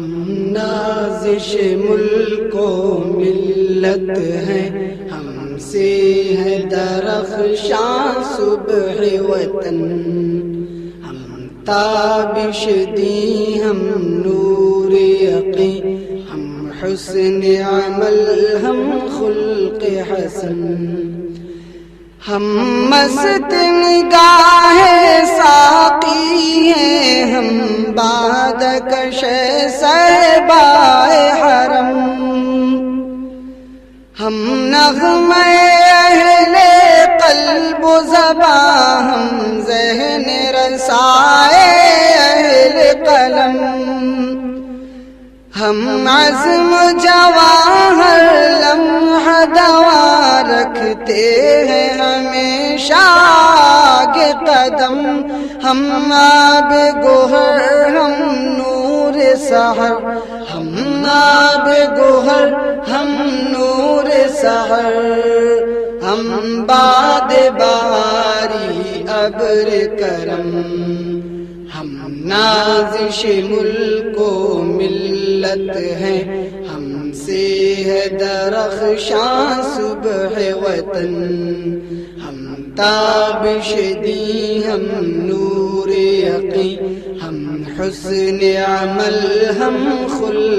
ہم نازش ملک و ملت ہیں، ہم سے ہے درخشاں صبح وطن. ہم تابش دی، ہم نور یقین، ہم حسن عمل، ہم خلق حسن. ہم مست نگاہ ساقی ہیں، ہم باد کش صحبائے حرم. ہم نغمہ اہل قلب و زبان، ہم ذہن رسائے اہل قلم. ہم عزم جواہر لمحہ دوا رکھتے ہیں ہمیشہ آگے قدم. ہم آب گوہر، ہم نور سحر، ہم آب گوہر، ہم نور سحر. ہم باد باری ابر کرم، ہم نازش ملک و ملت ہیں، ہم سے ہے درخشاں صبح وطن. ہم تابش دی، ہم نور یقین، ہم حسن عمل، ہم خلق